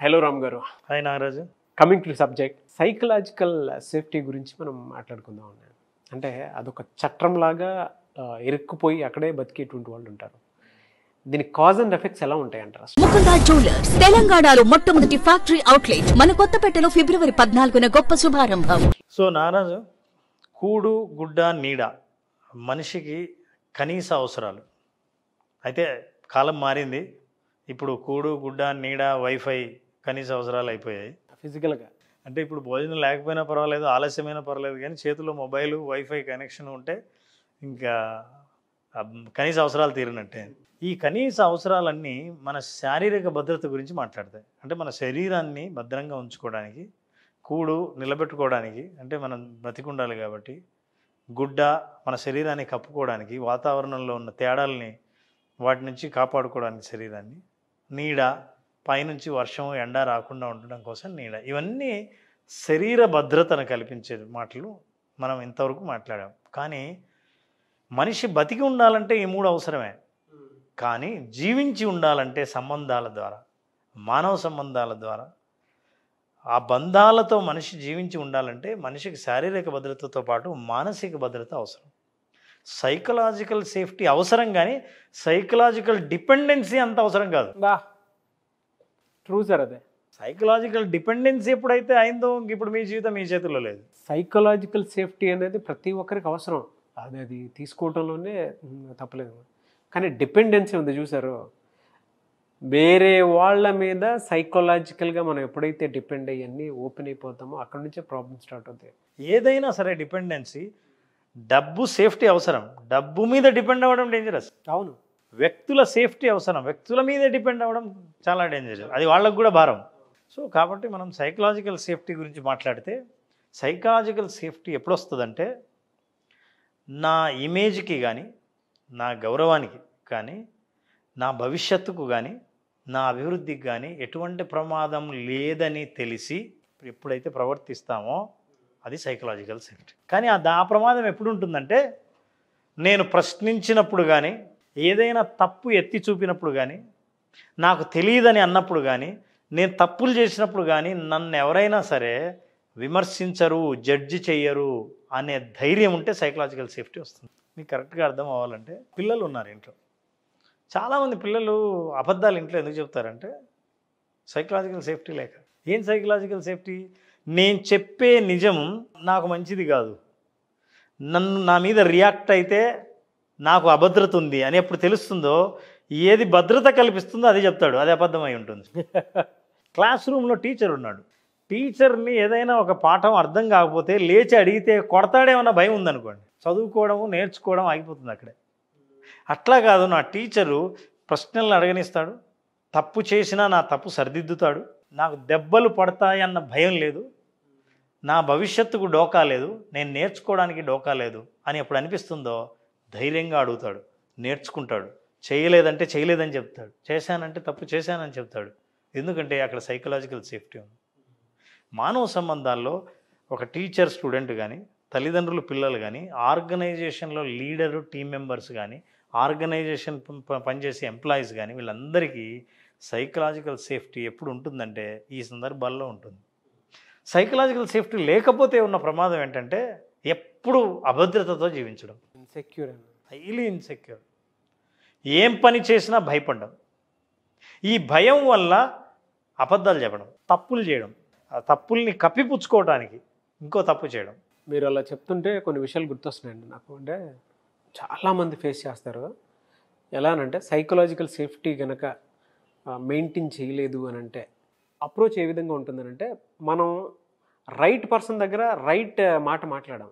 Hello Ram గారు. Hi Nagaraju. Coming to subject, psychological safety గురించి మనం మాట్లాడుకుందాం. అంటే అదొక చట్టంలాగా ఇరుక్కుపోయి అక్కడే బతికేటువంటి వాళ్ళు ఉంటారు. దీనికి కాజ్ అండ్ ఎఫెక్ట్స్ ఎలా ఉంటాయి అంటారు? ముకుందా జ్యువెలర్స్ తెలంగాణలో మొట్టమొదటి ఫ్యాక్టరీ అవుట్లెట్ మన కొత్తపేటలో ఫిబ్రవరి 14న గొప్ప శుభారంభం. సో నాగరాజు, కూడు గుడ్డ నీడ మనిషికి కనీస అవసరాలు. అయితే కాలం మారింది. ఇప్పుడు కూడు గుడ్డ నీడ వైఫై కనీస అవసరాలు అయిపోయాయి ఫిజికల్గా. అంటే ఇప్పుడు భోజనం లేకపోయినా పర్వాలేదు, ఆలస్యమైనా పర్వాలేదు, కానీ చేతిలో మొబైల్ వైఫై కనెక్షన్ ఉంటే ఇంకా కనీస అవసరాలు తీరినట్టే. ఈ కనీస అవసరాలన్నీ మన శారీరక భద్రత గురించి మాట్లాడతాయి. అంటే మన శరీరాన్ని భద్రంగా ఉంచుకోవడానికి, కూడు నిలబెట్టుకోవడానికి, అంటే మనం బ్రతికుండాలి కాబట్టి, గుడ్డ మన శరీరాన్ని కప్పుకోవడానికి, వాతావరణంలో ఉన్న తేడాలని వాటి నుంచి కాపాడుకోవడానికి శరీరాన్ని, నీడ పైనుంచి వర్షం ఎండ రాకుండా ఉండడం కోసం నీడ. ఇవన్నీ శరీర భద్రతను కల్పించే మాటలు మనం ఇంతవరకు మాట్లాడాం. కానీ మనిషి బతికి ఉండాలంటే ఈ మూడు అవసరమే. కానీ జీవించి ఉండాలంటే సంబంధాల ద్వారా, మానవ సంబంధాల ద్వారా, ఆ బంధాలతో మనిషి జీవించి ఉండాలంటే మనిషికి శారీరక భద్రతతో పాటు మానసిక భద్రత అవసరం. సైకలాజికల్ సేఫ్టీ అవసరం, కానీ సైకలాజికల్ డిపెండెన్సీ అంత అవసరం కాదు. True sir. అదే సైకలాజికల్ డిపెండెన్సీ ఎప్పుడైతే అయిందో ఇప్పుడు మీ జీవితం మీ చేతుల్లో లేదు. సైకలాజికల్ సేఫ్టీ అనేది ప్రతి ఒక్కరికి అవసరం. అది తీసుకోవడంలోనే తప్పలేదు. కానీ డిపెండెన్సీ ఉంది చూసారు, వేరే వాళ్ళ మీద సైకలాజికల్గా మనం ఎప్పుడైతే డిపెండ్ అయ్యి ఓపెన్ అయిపోతామో అక్కడి నుంచే ప్రాబ్లమ్ స్టార్ట్ అవుతాయి. ఏదైనా సరే డిపెండెన్సీ. డబ్బు సేఫ్టీ అవసరం, డబ్బు మీద డిపెండ్ అవ్వడం డేంజరస్. అవును. వ్యక్తుల సేఫ్టీ అవసరం, వ్యక్తుల మీదే డిపెండ్ అవ్వడం చాలా డేంజరస్. అది వాళ్ళకు కూడా భారం. సో కాబట్టి మనం సైకలాజికల్ సేఫ్టీ గురించి మాట్లాడితే, సైకలాజికల్ సేఫ్టీ ఎప్పుడు వస్తుందంటే, నా ఇమేజ్కి కానీ, నా గౌరవానికి కానీ, నా భవిష్యత్తుకు కానీ, నా అభివృద్ధికి కానీ ఎటువంటి ప్రమాదం లేదని తెలిసి ఎప్పుడైతే ప్రవర్తిస్తామో అది సైకలాజికల్ సేఫ్టీ. కానీ ఆ ప్రమాదం ఎప్పుడు ఉంటుందంటే, నేను ప్రశ్నించినప్పుడు కానీ, ఏదైనా తప్పు ఎత్తి చూపినప్పుడు కానీ, నాకు తెలియదని అన్నప్పుడు కానీ, నేను తప్పులు చేసినప్పుడు కానీ నన్ను ఎవరైనా సరే విమర్శించరు, జడ్జి చెయ్యరు అనే ధైర్యం ఉంటే సైకలాజికల్ సేఫ్టీ వస్తుంది. మీకు కరెక్ట్గా అర్థం అవ్వాలంటే, పిల్లలు ఉన్నారు ఇంట్లో, చాలామంది పిల్లలు అబద్ధాలు ఇంట్లో ఎందుకు చెప్తారంటే సైకలాజికల్ సేఫ్టీ లేక. ఏం సైకలాజికల్ సేఫ్టీ? నేను చెప్పే నిజం నాకు మంచిది కాదు, నా మీద రియాక్ట్ అయితే నాకు అభద్రత ఉంది అని ఎప్పుడు తెలుస్తుందో, ఏది భద్రత కల్పిస్తుందో అది చెప్తాడు, అది అబద్ధమై ఉంటుంది. క్లాస్ రూమ్లో టీచర్ ఉన్నాడు, టీచర్ని ఏదైనా ఒక పాఠం అర్థం కాకపోతే లేచి అడిగితే కొడతాడేమన్నా భయం ఉందనుకోండి, చదువుకోవడము నేర్చుకోవడం ఆగిపోతుంది అక్కడే. అట్లా కాదు, నా టీచరు ప్రశ్నలను అడగనిస్తాడు, తప్పు చేసినా నా తప్పు సరిదిద్దుతాడు, నాకు దెబ్బలు పడతాయన్న భయం లేదు, నా భవిష్యత్తుకు డోకా లేదు, నేను నేర్చుకోవడానికి డోకా లేదు అని ఎప్పుడు అనిపిస్తుందో ధైర్యంగా అడుగుతాడు, నేర్చుకుంటాడు. చేయలేదంటే చేయలేదని చెప్తాడు, చేశానంటే తప్పు చేశానని చెప్తాడు. ఎందుకంటే అక్కడ సైకలాజికల్ సేఫ్టీ ఉంది. మానవ సంబంధాల్లో ఒక టీచర్ స్టూడెంట్ కానీ, తల్లిదండ్రులు పిల్లలు కానీ, ఆర్గనైజేషన్లో లీడరు టీం మెంబర్స్ కానీ, ఆర్గనైజేషన్ పనిచేసే ఎంప్లాయీస్ కానీ, వీళ్ళందరికీ సైకలాజికల్ సేఫ్టీ ఎప్పుడు ఉంటుందంటే ఈ సందర్భాల్లో ఉంటుంది. సైకలాజికల్ సేఫ్టీ లేకపోతే ఉన్న ప్రమాదం ఏంటంటే ఎప్పుడు అభద్రతతో జీవించడం, ఇన్సెక్యూర్, హైలీ ఇన్సెక్యూర్, ఏం పని చేసినా భయపడడం. ఈ భయం వల్ల అబద్ధాలు చెప్పడం, తప్పులు చేయడం, ఆ తప్పుల్ని కప్పిపుచ్చుకోవడానికి ఇంకో తప్పు చేయడం. మీరు అలా చెప్తుంటే కొన్ని విషయాలు గుర్తొస్తున్నాయండి నాకు. అంటే చాలామంది ఫేస్ చేస్తారు. ఎలా అనంటే సైకలాజికల్ సేఫ్టీ కనుక మెయింటైన్ చేయలేదు అని అంటే అప్రోచ్ ఏ విధంగా ఉంటుందనంటే, మనం రైట్ పర్సన్ దగ్గర రైట్ మాట మాట్లాడడం.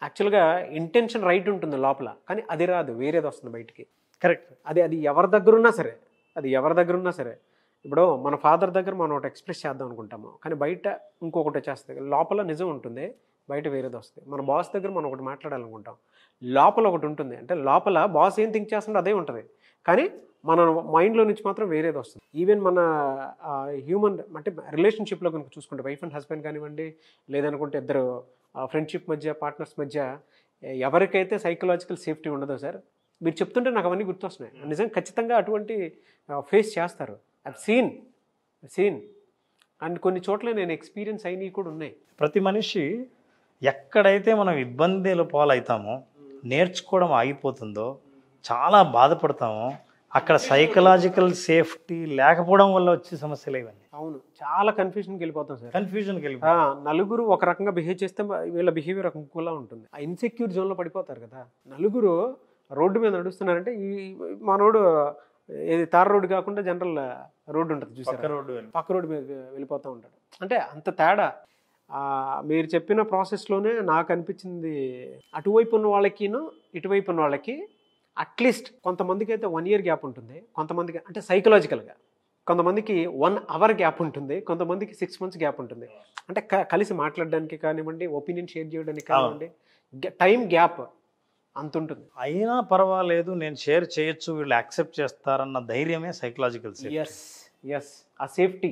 యాక్చువల్గా ఇంటెన్షన్ రైట్ ఉంటుంది లోపల, కానీ అది రాదు, వేరేది వస్తుంది బయటికి. కరెక్ట్. అది ఎవరి దగ్గర ఉన్నా సరే, ఇప్పుడు మన ఫాదర్ దగ్గర మనం ఒకటి ఎక్స్ప్రెస్ చేద్దాం అనుకుంటాము, కానీ బయట ఇంకొకటి వచ్చేస్తుంది. లోపల నిజం ఉంటుంది, బయట వేరేది వస్తుంది. మన బాస్ దగ్గర మనం ఒకటి మాట్లాడాలనుకుంటాం, లోపల ఒకటి ఉంటుంది. అంటే లోపల బాస్ ఏం థింక్ చేస్తుంటే అదే ఉంటుంది, కానీ మన మైండ్లో నుంచి మాత్రం వేరేది వస్తుంది. ఈవెన్ మన హ్యూమన్ అంటే రిలేషన్షిప్లో కనుక చూసుకుంటే, వైఫ్ అండ్ హస్బెండ్ కానివ్వండి, లేదనుకుంటే ఇద్దరు ఫ్రెండ్షిప్ మధ్య, పార్ట్నర్స్ మధ్య ఎవరికైతే సైకలాజికల్ సేఫ్టీ ఉండదో సార్, మీరు చెప్తుంటే నాకు అవన్నీ గుర్తొస్తున్నాయి. నిజంగా ఖచ్చితంగా అటువంటి ఫేస్ చేస్తారు. I've seen అండ్ కొన్ని చోట్ల నేను ఎక్స్పీరియన్స్ అయినవి కూడా ఉన్నాయి. ప్రతి మనిషి ఎక్కడైతే మనం ఇబ్బందుల పాలవుతామో, నేర్చుకోవడం ఆగిపోతుందో, చాలా బాధపడతామో, అక్కడ సైకలాజికల్ సేఫ్టీ లేకపోవడం వల్ల వచ్చే సమస్యలు ఇవన్నీ. అవును, చాలా కన్ఫ్యూజన్కి వెళ్ళిపోతాం సార్. కన్ఫ్యూజన్కి వెళ్ళి నలుగురు ఒక రకంగా బిహేవ్ చేస్తే వీళ్ళ బిహేవియర్ ఒక ఇంకోలా ఉంటుంది. ఆ ఇన్సెక్యూర్ జోన్లో పడిపోతారు కదా. నలుగురు రోడ్డు మీద నడుస్తున్నారంటే ఈ మనోడు ఏది తార్ రోడ్డు కాకుండా జనరల్ రోడ్డు ఉంటుంది చూసారు, పక్క రోడ్డు మీద వెళ్ళిపోతూ ఉంటాడు. అంటే అంత తేడా. మీరు చెప్పిన ప్రాసెస్లోనే నాకు అనిపించింది, అటువైపు ఉన్న వాళ్ళకిను ఇటువైపు ఉన్న వాళ్ళకి అట్లీస్ట్ కొంతమందికి అయితే 1 year గ్యాప్ ఉంటుంది, కొంతమందికి అంటే సైకలాజికల్గా కొంతమందికి 1 hour గ్యాప్ ఉంటుంది, కొంతమందికి 6 months గ్యాప్ ఉంటుంది. అంటే కలిసి మాట్లాడడానికి కానివ్వండి, ఒపీనియన్ షేర్ చేయడానికి కానివ్వండి, టైం గ్యాప్ అంత ఉంటుంది. అయినా పర్వాలేదు, నేను షేర్ చేయొచ్చు, వీళ్ళు యాక్సెప్ట్ చేస్తారన్న ధైర్యమే సైకలాజికల్ సేఫ్టీ. ఎస్ ఆ సేఫ్టీ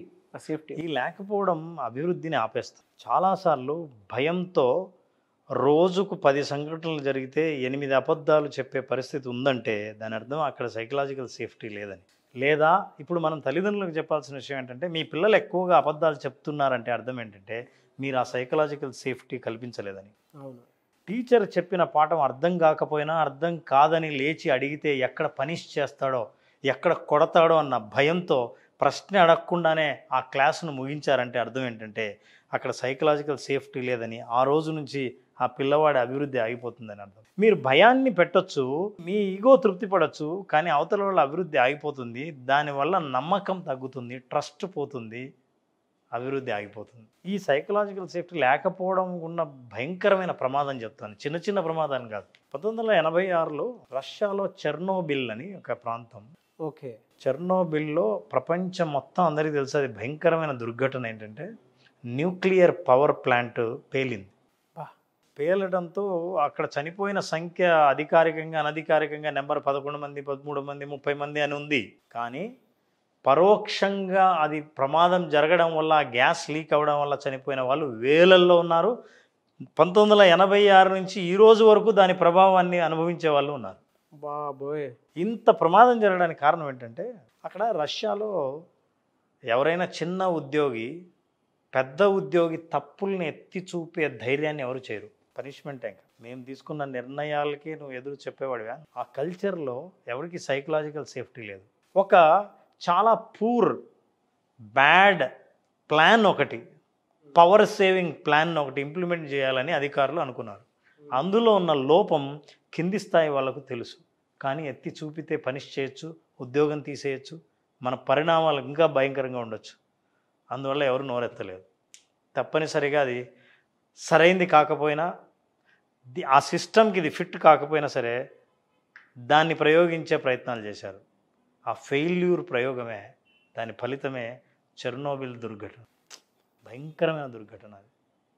ఈ లేకపోవడం అభివృద్ధిని ఆపేస్తుంది. చాలాసార్లు భయంతో రోజుకు 10 సంఘటనలు జరిగితే 8 అబద్ధాలు చెప్పే పరిస్థితి ఉందంటే దాని అర్థం అక్కడ సైకలాజికల్ సేఫ్టీ లేదని. లేదా ఇప్పుడు మనం తల్లిదండ్రులకు చెప్పాల్సిన విషయం ఏంటంటే, మీ పిల్లలు ఎక్కువగా అబద్ధాలు చెప్తున్నారంటే అర్థం ఏంటంటే మీరు ఆ సైకలాజికల్ సేఫ్టీ కల్పించలేదని. అవును. టీచర్ చెప్పిన పాఠం అర్థం కాకపోయినా అర్థం కాదని లేచి అడిగితే ఎక్కడ పనిష్ చేస్తాడో, ఎక్కడ కొడతాడో అన్న భయంతో ప్రశ్న అడగకుండానే ఆ క్లాసును ముగించారంటే అర్థం ఏంటంటే అక్కడ సైకలాజికల్ సేఫ్టీ లేదని, ఆ రోజు నుంచి ఆ పిల్లవాడి అభివృద్ధి ఆగిపోతుందని అర్థం. మీరు భయాన్ని పెట్టొచ్చు, మీ ఈగో తృప్తి పడవచ్చు, కానీ అవతల వాళ్ళ అభివృద్ధి ఆగిపోతుంది. దానివల్ల నమ్మకం తగ్గుతుంది, ట్రస్ట్ పోతుంది, అభివృద్ధి ఆగిపోతుంది. ఈ సైకలాజికల్ సేఫ్టీ లేకపోవడం ఉన్న భయంకరమైన ప్రమాదం చెప్తాను. చిన్న చిన్న ప్రమాదాలు కాదు. 1986లో రష్యాలో చెర్నోబిల్ అని ఒక ప్రాంతం. ఓకే. చెర్నోబిల్లో ప్రపంచం మొత్తం అందరికీ తెలుసు, అది భయంకరమైన దుర్ఘటన. ఏంటంటే న్యూక్లియర్ పవర్ ప్లాంట్ పేలింది. పేలడంతో అక్కడ చనిపోయిన సంఖ్య అధికారికంగా అనధికారికంగా నెంబర్ 11 మంది, 13 మంది, 30 మంది అని ఉంది. కానీ పరోక్షంగా అది ప్రమాదం జరగడం వల్ల, గ్యాస్ లీక్ అవ్వడం వల్ల చనిపోయిన వాళ్ళు వేలల్లో ఉన్నారు. 1986 నుంచి ఈ రోజు వరకు దాని ప్రభావాన్ని అనుభవించే వాళ్ళు ఉన్నారు. బాబోయ్, ఇంత ప్రమాదం జరగడానికి కారణం ఏంటంటే అక్కడ రష్యాలో ఎవరైనా చిన్న ఉద్యోగి, పెద్ద ఉద్యోగి తప్పుల్ని ఎత్తి చూపే ధైర్యాన్ని ఎవరు చేయరు. పనిష్మెంట్ ఇంకా మేము తీసుకున్న నిర్ణయాలకి నువ్వు ఎదురు చెప్పేవాడివా. ఆ కల్చర్లో ఎవరికి సైకలాజికల్ సేఫ్టీ లేదు. ఒక చాలా పూర్ బ్యాడ్ ప్లాన్ ఒకటి, పవర్ సేవింగ్ ప్లాన్ ఒకటి ఇంప్లిమెంట్ చేయాలని అధికారులు అనుకున్నారు. అందులో ఉన్న లోపం కింది స్థాయి వాళ్ళకు తెలుసు, కానీ ఎత్తి చూపితే పనిష్ చేయొచ్చు, ఉద్యోగం తీసేయచ్చు, మన పరిణామాలు ఇంకా భయంకరంగా ఉండొచ్చు. అందువల్ల ఎవరు నోరెత్తలేదు. తప్పనిసరిగా అది సరైంది కాకపోయినా, ఆ సిస్టమ్కి ఇది ఫిట్ కాకపోయినా సరే దాన్ని ప్రయోగించే ప్రయత్నాలు చేశారు. ఆ ఫెయిల్యూర్ ప్రయోగమే, దాని ఫలితమే చెర్నోబిల్ దుర్ఘటన. భయంకరమైన దుర్ఘటన అది.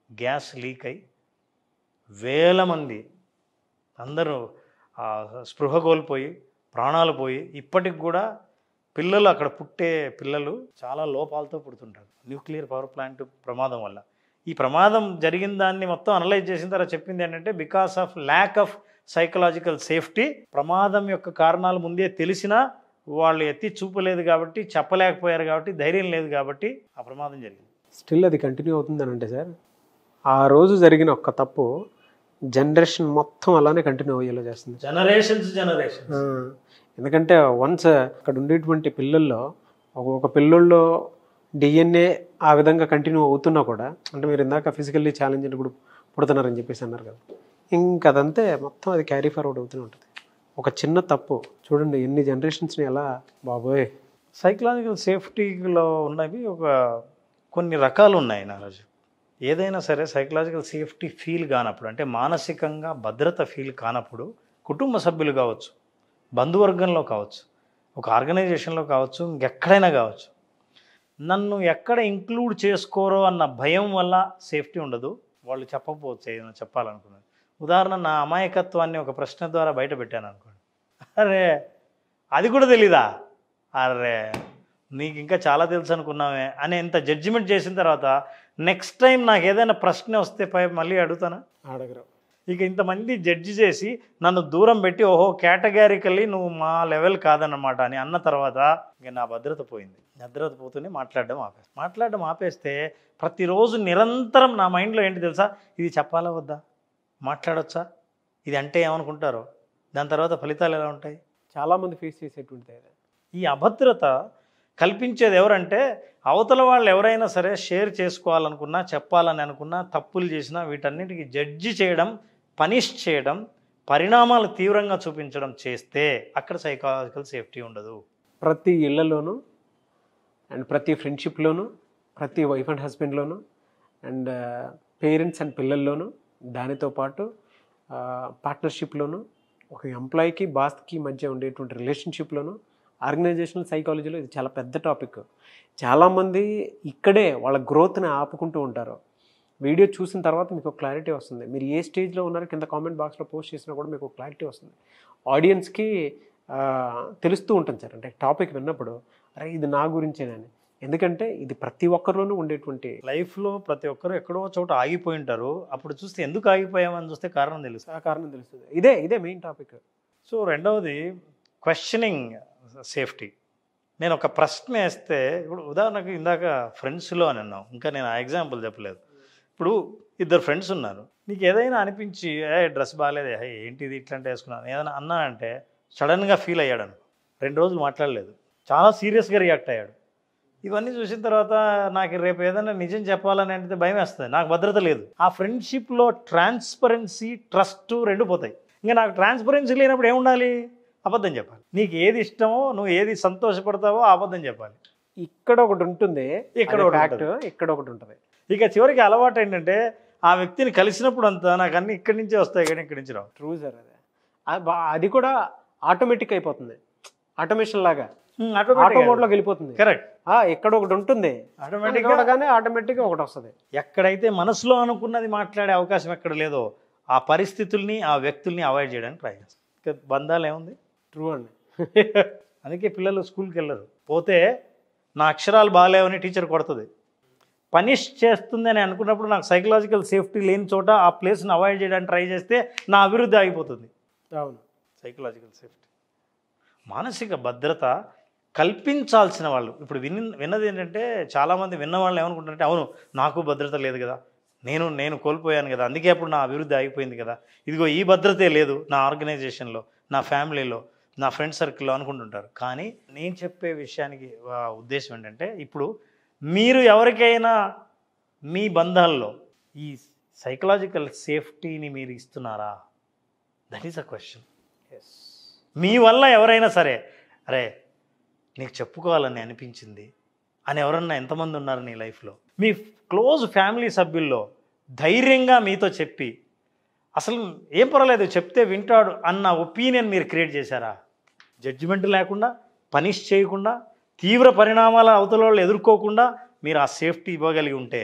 గ్యాస్ లీక్ అయి వేల మంది అందరూ స్పృహ కోల్పోయి ప్రాణాలు పోయి, ఇప్పటికి కూడా పిల్లలు అక్కడ పుట్టే పిల్లలు చాలా లోపాలతో పుడుతుంటారు న్యూక్లియర్ పవర్ ప్లాంట్ ప్రమాదం వల్ల. ఈ ప్రమాదం జరిగిన దాన్ని మొత్తం అనలైజ్ చేసిన తర్వాత చెప్పింది ఏంటంటే, because of lack of psychological safety, ప్రమాదం యొక్క కారణాలు ముందే తెలిసినా వాళ్ళు ఎత్తి చూపలేదు కాబట్టి, చెప్పలేకపోయారు కాబట్టి, ధైర్యం లేదు కాబట్టి ఆ ప్రమాదం జరిగింది. స్టిల్ అది కంటిన్యూ అవుతుందని అంటే సార్, ఆ రోజు జరిగిన ఒక్క తప్పు జనరేషన్ మొత్తం అలానే కంటిన్యూ అయ్యేలా చేస్తుంది. జనరేషన్ ఎందుకంటే వన్స్ అక్కడ ఉండేటువంటి పిల్లల్లో ఒక పిల్లల్లో డిఎన్ఏ ఆ విధంగా కంటిన్యూ అవుతున్నా కూడా, అంటే మీరు ఇందాక ఫిజికల్లీ ఛాలెంజ్ కూడా పుడుతున్నారని చెప్పేసి అన్నారు కదా, ఇంకా అదంతే మొత్తం అది క్యారీ ఫార్వర్డ్ అవుతూనే ఉంటుంది. ఒక చిన్న తప్పు చూడండి ఎన్ని జనరేషన్స్ని ఎలా. బాబోయ్, సైకలాజికల్ సేఫ్టీలో ఉన్నవి కొన్ని రకాలు ఉన్నాయి నారాజు. ఏదైనా సరే సైకలాజికల్ సేఫ్టీ ఫీల్ కానప్పుడు, అంటే మానసికంగా భద్రత ఫీల్ కానప్పుడు, కుటుంబ సభ్యులు కావచ్చు, బంధువర్గంలో కావచ్చు, ఒక ఆర్గనైజేషన్లో కావచ్చు, ఇంకెక్కడైనా కావచ్చు, నన్ను ఎక్కడ ఇంక్లూడ్ చేసుకోరో అన్న భయం వల్ల సేఫ్టీ ఉండదు. వాళ్ళు చెప్పకపోవచ్చు ఏదైనా చెప్పాలనుకున్నది. ఉదాహరణ, నా అమాయకత్వాన్ని ఒక ప్రశ్న ద్వారా బయట పెట్టాను అనుకోండి, అరే అది కూడా తెలీదా, అరే నీకు ఇంకా చాలా తెలుసు అనుకున్నామే అని ఎంత జడ్జిమెంట్ చేసిన తర్వాత నెక్స్ట్ టైం నాకు ఏదైనా ప్రశ్న వస్తే మళ్ళీ అడుగుతానా? అడగరు. ఇక ఇంతమంది జడ్జి చేసి నన్ను దూరం పెట్టి ఓహో కేటగారికల్లీ నువ్వు మా లెవెల్ కాదన్నమాట అని అన్న తర్వాత ఇక నా భద్రత పోయింది. భద్రత పోతూనే మాట్లాడడం ఆపేస్తే ప్రతిరోజు నిరంతరం నా మైండ్లో ఏంటి తెలుసా, ఇది చెప్పాలా వద్దా, మాట్లాడొచ్చా, ఇది అంటే ఏమనుకుంటారో, దాని తర్వాత ఫలితాలు ఎలా ఉంటాయి. చాలామంది ఫేస్ చేసేటువంటిది అదే. ఈ అభద్రత కల్పించేది ఎవరంటే అవతల వాళ్ళు ఎవరైనా సరే షేర్ చేసుకోవాలనుకున్నా, చెప్పాలని అనుకున్నా, తప్పులు చేసినా వీటన్నిటికీ జడ్జి చేయడం, పనిష్ చేయడం, పరిణామాలు తీవ్రంగా చూపించడం చేస్తే అక్కడ సైకలాజికల్ సేఫ్టీ ఉండదు. ప్రతి ఇళ్లలోనూ అండ్ ప్రతి ఫ్రెండ్షిప్లోనూ, ప్రతి వైఫ్ అండ్ హస్బెండ్లోనూ, అండ్ పేరెంట్స్ అండ్ పిల్లల్లోనూ, దానితో పాటు పార్ట్నర్షిప్లోనూ, ఒక ఎంప్లాయీకి బాస్కి మధ్య ఉండేటువంటి రిలేషన్షిప్లోనూ, ఆర్గనైజేషనల్ సైకాలజీలో ఇది చాలా పెద్ద టాపిక్. చాలామంది ఇక్కడే వాళ్ళ గ్రోత్ని ఆపుకుంటూ ఉంటారు. వీడియో చూసిన తర్వాత మీకు క్లారిటీ వస్తుంది. మీరు ఏ స్టేజ్లో ఉన్నారో కింద కామెంట్ బాక్స్లో పోస్ట్ చేసినా కూడా మీకు క్లారిటీ వస్తుంది. ఆడియన్స్కి తెలుస్తూ ఉంటుంది సార్, అంటే టాపిక్ విన్నప్పుడు అరే ఇది నా గురించేనని. ఎందుకంటే ఇది ప్రతి ఒక్కరిలోనూ ఉండేటువంటి లైఫ్లో ప్రతి ఒక్కరు ఎక్కడో చోట ఆగిపోయి ఉంటారు. అప్పుడు చూస్తే ఎందుకు ఆగిపోయామని చూస్తే కారణం తెలుస్తుంది. ఆ కారణం తెలుస్తుంది. ఇదే మెయిన్ టాపిక్. సో రెండవది క్వశ్చనింగ్ సేఫ్టీ. నేను ఒక ప్రశ్న వేస్తే, ఇప్పుడు ఉదాహరణకు ఇందాక ఫ్రెండ్స్లో అని అన్నాం, ఇంకా నేను ఆ ఎగ్జాంపుల్ చెప్పలేదు. ఇప్పుడు ఇద్దరు ఫ్రెండ్స్ ఉన్నారు, నీకు ఏదైనా అనిపించి డ్రెస్ బాగాలేదు, ఏంటిది ఇట్లాంటి వేసుకున్నాను ఏదైనా అన్నానంటే సడన్గా ఫీల్ అయ్యాడు అనుకో, 2 రోజులు మాట్లాడలేదు, చాలా సీరియస్గా రియాక్ట్ అయ్యాడు. ఇవన్నీ చూసిన తర్వాత నాకు రేపు ఏదైనా నిజం చెప్పాలని అంటే భయం వేస్తుంది, నాకు భద్రత లేదు. ఆ ఫ్రెండ్షిప్లో ట్రాన్స్పరెన్సీ, ట్రస్ట్ 2 పోతాయి. ఇంకా నాకు ట్రాన్స్పరెన్సీ లేనప్పుడు ఏముండాలి? అబద్ధం చెప్పాలి. నీకు ఏది ఇష్టమో, నువ్వు ఏది సంతోషపడతావో అబద్ధం చెప్పాలి. ఇక్కడ ఒకటి ఉంటుంది, ఇక్కడ ఒకటి ఉంటుంది. ఇక చివరికి అలవాటు ఏంటంటే ఆ వ్యక్తిని కలిసినప్పుడు అంతా నాకు అన్ని ఇక్కడి నుంచే వస్తాయి కానీ ఇక్కడి నుంచి రావు. True sir. అది కూడా ఆటోమేటిక్ అయిపోతుంది, ఆటోమేషన్ లాగా ఆటో మోడ్లోకి వెళ్ళిపోతుంది. కరెక్ట్. ఎక్కడ ఒకటి ఉంటుంది, ఆటోమేటిక్గా ఒకటి వస్తుంది. ఎక్కడైతే మనసులో అనుకున్నది మాట్లాడే అవకాశం ఎక్కడ లేదో ఆ పరిస్థితుల్ని, ఆ వ్యక్తుల్ని అవాయిడ్ చేయడానికి ట్రై చేస్తాం. ఇక బంధాలు ఏముంది? ట్రూ అండి. అందుకే పిల్లలు స్కూల్కి వెళ్ళరు. పోతే నా అక్షరాలు బాగాలేవని టీచర్ కొడుతుంది, పనిష్ చేస్తుంది అని అనుకున్నప్పుడు నాకు సైకలాజికల్ సేఫ్టీ లేని చోట ఆ ప్లేస్ని అవాయిడ్ చేయడానికి ట్రై చేస్తే నా అభివృద్ధి ఆగిపోతుంది. అవును. సైకలాజికల్ సేఫ్టీ, మానసిక భద్రత కల్పించాల్సిన వాళ్ళు. ఇప్పుడు విన్నది ఏంటంటే చాలామంది విన్న వాళ్ళు ఏమనుకుంటారంటే అవును నాకు భద్రత లేదు కదా, నేను కోల్పోయాను కదా, అందుకే అప్పుడు నా అభివృద్ధి ఆగిపోయింది కదా, ఇదిగో ఈ భద్రతే లేదు నా ఆర్గనైజేషన్లో, నా ఫ్యామిలీలో, నా ఫ్రెండ్ సర్కిల్లో అనుకుంటుంటారు. కానీ నేను చెప్పే విషయానికి ఉద్దేశం ఏంటంటే ఇప్పుడు మీరు ఎవరికైనా మీ బంధాల్లో ఈ సైకలాజికల్ సేఫ్టీని మీరు ఇస్తున్నారా? That is a question. మీ వల్ల ఎవరైనా సరే అరే నీకు చెప్పుకోవాలని అనిపించింది అని ఎవరన్నా ఎంతమంది ఉన్నారు నీ లైఫ్లో? మీ క్లోజ్ ఫ్యామిలీ సభ్యుల్లో ధైర్యంగా మీతో చెప్పి అసలు ఏం పర్వాలేదు చెప్తే వింటాడు అన్న ఒపీనియన్ మీరు క్రియేట్ చేశారా? జడ్జిమెంట్ లేకుండా, పనిష్ చేయకుండా, తీవ్ర పరిణామాల అవతల వాళ్ళు ఎదుర్కోకుండా మీరు ఆ సేఫ్టీ ఇవ్వగలిగి ఉంటే,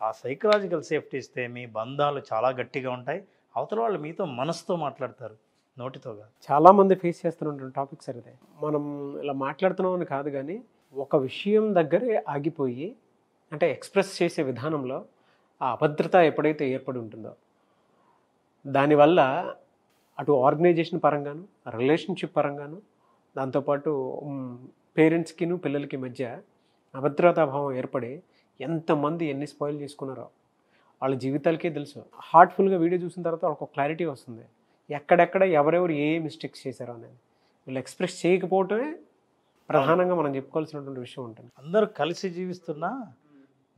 ఆ సైకలాజికల్ సేఫ్టీ ఇస్తే మీ బంధాలు చాలా గట్టిగా ఉంటాయి. అవతల వాళ్ళు మీతో మనసుతో మాట్లాడతారు, నోటితో కాదు. చాలామంది ఫేస్ చేస్తున్న టాపిక్ సార్ ఇదే. మనం ఇలా మాట్లాడుతున్నాం అని కాదు, కానీ ఒక విషయం దగ్గరే ఆగిపోయి అంటే ఎక్స్ప్రెస్ చేసే విధానంలో ఆ అభద్రత ఎప్పుడైతే ఏర్పడి ఉంటుందో దానివల్ల అటు ఆర్గనైజేషన్ పరంగాను, రిలేషన్షిప్ పరంగాను, దాంతోపాటు పేరెంట్స్కిను పిల్లలకి మధ్య అభద్రతాభావం ఏర్పడి ఎంతమంది ఎన్ని స్పాయిల్ చేసుకున్నారో వాళ్ళ జీవితాలకే తెలుసు. హార్ట్ఫుల్గా వీడియో చూసిన తర్వాత వాళ్ళకి ఒక క్లారిటీ వస్తుంది, ఎక్కడెక్కడ ఎవరెవరు ఏ మిస్టేక్స్ చేశారో అనేది. వీళ్ళు ఎక్స్ప్రెస్ చేయకపోవటమే ప్రధానంగా మనం చెప్పుకోవాల్సినటువంటి విషయం ఉంటుంది. అందరూ కలిసి జీవిస్తున్నా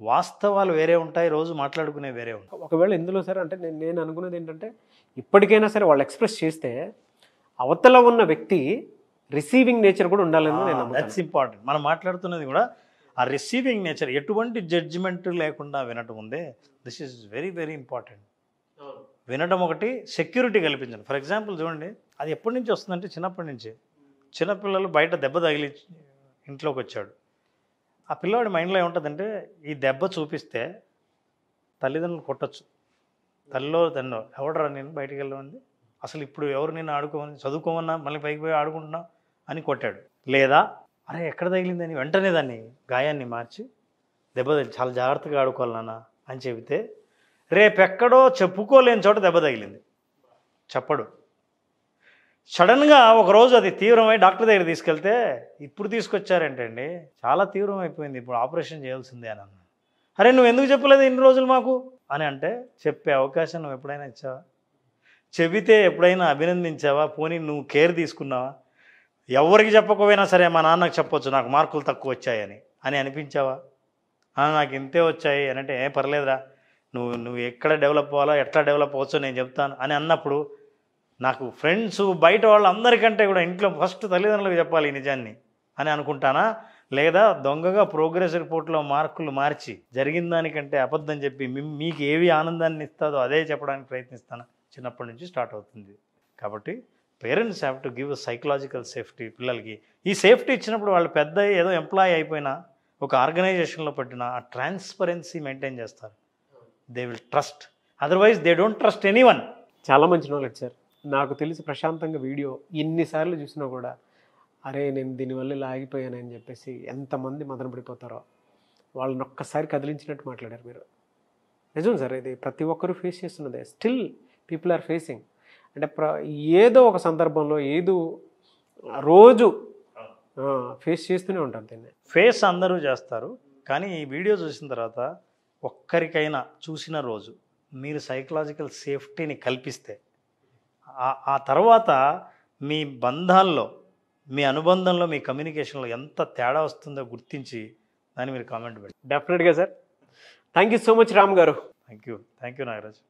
వాస్తవాలు వేరే ఉంటాయి, రోజు మాట్లాడుకునే వేరే ఉంటాయి. ఒకవేళ ఇందులో సరే అంటే నేను అనుకునేది ఏంటంటే ఇప్పటికైనా సరే వాళ్ళు ఎక్స్ప్రెస్ చేస్తే అవతల ఉన్న వ్యక్తి రిసీవింగ్ నేచర్ కూడా ఉండాలని నేను నమ్ముతాను. That's important. మనం మాట్లాడుతున్నది కూడా ఆ రిసీవింగ్ నేచర్, ఎటువంటి జడ్జిమెంట్ లేకుండా వినటం ఉందే, this is very very important. వినడం ఒకటి, సెక్యూరిటీ కల్పించండి. ఫర్ ఎగ్జాంపుల్ చూడండి, అది ఎప్పటి నుంచి వస్తుందంటే చిన్నప్పటి నుంచే. చిన్నపిల్లలు బయట దెబ్బ తగిలి ఇంట్లోకి వచ్చాడు, ఆ పిల్లవాడి మైండ్లో ఏముంటుందంటే ఈ దెబ్బ చూపిస్తే తల్లిదండ్రులు కొట్టచ్చు, తండ్రి ఎవడరా నేను బయటికి వెళ్ళమంది, అసలు ఇప్పుడు ఎవరు నేను ఆడుకోమని, చదువుకోమన్నా మళ్ళీ పైకి పోయి ఆడుకుంటున్నావు అని కొట్టాడు. లేదా అరే ఎక్కడ తగిలిందని వెంటనే దాన్ని గాయాన్ని మార్చి దెబ్బ చాలా జాగ్రత్తగా ఆడుకోవాలి నాన్న అని చెబితే రేపెక్కడో చెప్పుకోలేని చోట దెబ్బ తగిలింది. చెప్పడు. సడన్గా ఒకరోజు అది తీవ్రమై డాక్టర్ దగ్గర తీసుకెళ్తే ఇప్పుడు తీసుకొచ్చారేంటండి, చాలా తీవ్రం అయిపోయింది, ఇప్పుడు ఆపరేషన్ చేయాల్సిందే అని అన్నాను. అరే నువ్వు ఎందుకు చెప్పలేదు ఇన్ని రోజులు మాకు అని అంటే, చెప్పే అవకాశం నువ్వు ఎప్పుడైనా ఇచ్చావా? చెబితే ఎప్పుడైనా అభినందించావా? పోనీ నువ్వు కేర్ తీసుకున్నావా? ఎవరికి చెప్పకపోయినా సరే మా నాన్నకు చెప్పొచ్చు నాకు మార్కులు తక్కువ వచ్చాయని అని అనిపించావా? నాకు ఇంతే వచ్చాయి అని అంటే పర్లేదురా, నువ్వు ఎక్కడ డెవలప్ అవ్వాలో ఎట్లా డెవలప్ అవ్వచ్చో నేను చెప్తాను అని అన్నప్పుడు, నాకు ఫ్రెండ్స్ బయట వాళ్ళందరికంటే కూడా ఇంట్లో ఫస్ట్ తల్లిదండ్రులకు చెప్పాలి ఈ నిజాన్ని అని అనుకుంటానా? లేదా దొంగగా ప్రోగ్రెస్ రిపోర్ట్లో మార్కులు మార్చి జరిగిన దానికంటే అబద్ధం చెప్పి మీకు ఏవి ఆనందాన్ని ఇస్తుందో అదే చెప్పడానికి ప్రయత్నిస్తాను? చిన్నప్పటి నుంచి స్టార్ట్ అవుతుంది. కాబట్టి parents have to give psychological safety పిల్లలకి. ఈ సేఫ్టీ ఇచ్చినప్పుడు వాళ్ళు పెద్ద ఏదో ఎంప్లాయీ అయిపోయినా ఒక ఆర్గనైజేషన్లో పెట్టిన ఆ ట్రాన్స్పరెన్సీ మెయింటైన్ చేస్తారు. They will trust, otherwise they don't trust anyone. చాలా మంచి నాలెడ్జ్ సార్. నాకు తెలిసి ప్రశాంతంగా వీడియో ఎన్నిసార్లు చూసినా కూడా అరే నేను దీనివల్ల ఇలా ఆగిపోయానని చెప్పేసి ఎంతమంది మదన పడిపోతారో వాళ్ళని ఒక్కసారి కదిలించినట్టు మాట్లాడారు మీరు. నిజం సార్, ఇది ప్రతి ఒక్కరూ ఫేస్ చేస్తున్నదే. Still people are facing. అంటే ఏదో ఒక సందర్భంలో ఏదో రోజు ఫేస్ చేస్తూనే ఉంటాం దీన్ని. ఫేస్ అందరూ చేస్తారు, కానీ ఈ వీడియో చూసిన తర్వాత ఒక్కరికైనా చూసిన రోజు మీరు సైకలాజికల్ సేఫ్టీని కల్పిస్తే ఆ తర్వాత మీ బంధాల్లో, మీ అనుబంధంలో, మీ కమ్యూనికేషన్లో ఎంత తేడా వస్తుందో గుర్తించి దాన్ని మీరు కామెంట్ పెట్టండి. డెఫినెట్గా sir. Thank you so much Ram garu. Thank you Nagaraj.